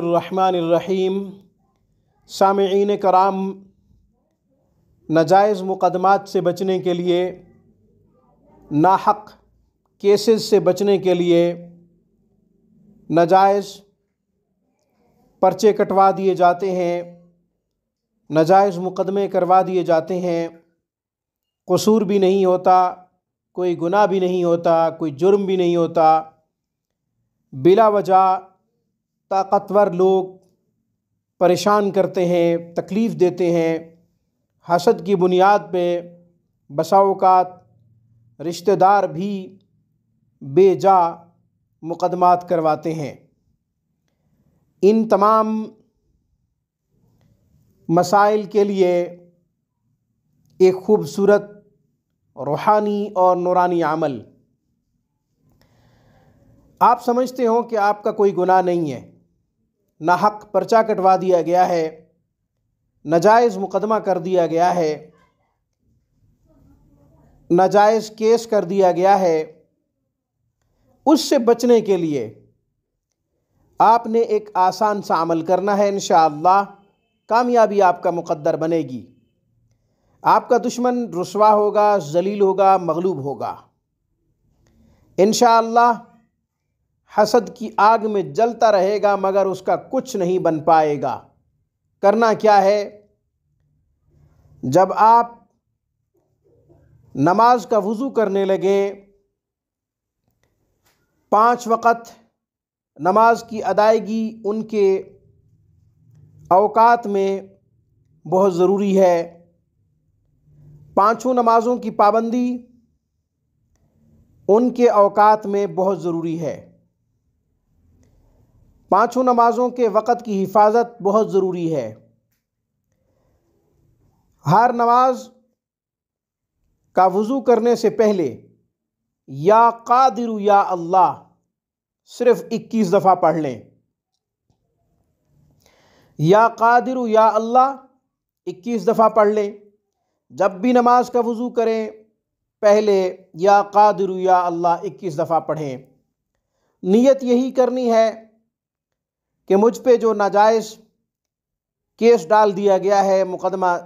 बिस्मिल्लाहिर्रहमानिर्रहीम। सामिईन कराम, नाजायज़ मुक़दमात से बचने के लिए, नाहक़ केसेस से बचने के लिए नाजायज़ पर्चे कटवा दिए जाते हैं, नाजायज़ मुक़दमे करवा दिए जाते हैं। कसूर भी नहीं होता, कोई गुनाह भी नहीं होता, कोई जुर्म भी नहीं होता। बिला वजह ताकतवर लोग परेशान करते हैं, तकलीफ़ देते हैं। हसद की बुनियाद पे बसा औक़ात रिश्तेदार भी बेजा मुक़दमात करवाते हैं। इन तमाम मसाइल के लिए एक ख़ूबसूरत रूहानी और नूरानी अमल। आप समझते हो कि आपका कोई गुनाह नहीं है, नाहक़ पर्चा कटवा दिया गया है, नाजायज़ मुक़दमा कर दिया गया है, नाजायज़ केस कर दिया गया है। उससे बचने के लिए आपने एक आसान सा अमल करना है। इंशाअल्लाह कामयाबी आपका मुक़द्दर बनेगी। आपका दुश्मन रुसवा होगा, ज़लील होगा, मग़लूब होगा। इंशाअल्लाह हसद की आग में जलता रहेगा मगर उसका कुछ नहीं बन पाएगा। करना क्या है? जब आप नमाज का वज़ू करने लगे, 5 वक़्त नमाज की अदायगी उनके औक़ात में बहुत ज़रूरी है। 5 नमाज़ों की पाबंदी उनके औक़ात में बहुत ज़रूरी है। 5 नमाज़ों के वक़्त की हिफाजत बहुत ज़रूरी है। हर नमाज का वज़ू करने से पहले या क़ादिरु या अल्लाह सिर्फ़ 21 दफ़ा पढ़ लें। या क़ादिरु या अल्लाह 21 दफ़ा पढ़ लें। जब भी नमाज का वज़ू करें, पहले या क़ादिरु या अल्लाह 21 दफ़ा पढ़ें। नीयत यही करनी है कि मुझ पे जो नाजायज़ केस डाल दिया गया है, मुक़दमा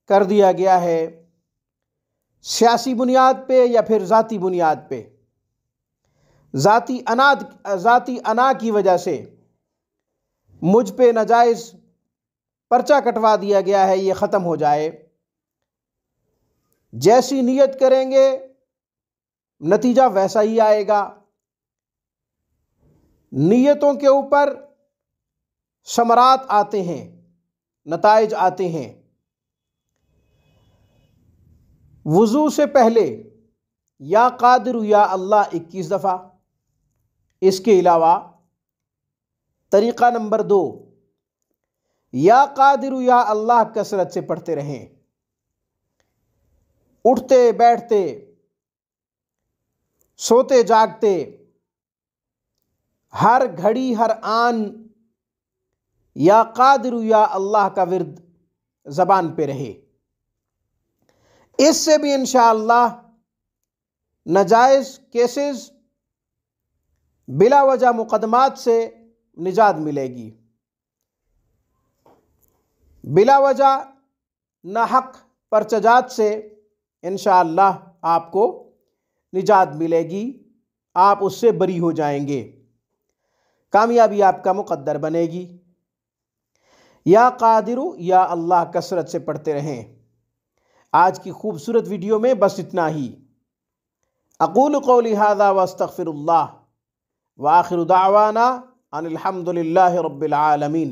कर दिया गया है, सियासी बुनियाद पे या फिर ज़ाती बुनियाद पे, ज़ाती अना की वजह से मुझ पे नाजायज़ पर्चा कटवा दिया गया है, ये ख़त्म हो जाए। जैसी नीयत करेंगे नतीजा वैसा ही आएगा। नीयतों के ऊपर समरात आते हैं, नताइज आते हैं। वज़ू से पहले या क़ादिरु या अल्लाह 21 दफ़ा। इसके अलावा तरीक़ा नंबर 2, या क़ादिरु या अल्लाह कसरत से पढ़ते रहें। उठते बैठते, सोते जागते, हर घड़ी हर आन या क़ादिरु या अल्लाह का विर्द ज़बान पे रहे। इससे भी इंशाअल्लाह नाजायज़ केसेस, बिला वजह मुक़दमात से निजात मिलेगी। बिला वजह नाहक़ पर्चजात से इंशाअल्लाह आपको निजात मिलेगी, आप उससे बरी हो जाएंगे, कामयाबी आपका मुक़द्दर बनेगी। या क़ादिरु या अल्लाह कसरत से पढ़ते रहें। आज की खूबसूरत वीडियो में बस इतना ही। अक़ूलु क़ौली हाज़ा व अस्तग़फ़िरुल्लाह व आख़िरु दाअवाना अनिल हम्दुलिल्लाहि रब्बिल आलमीन।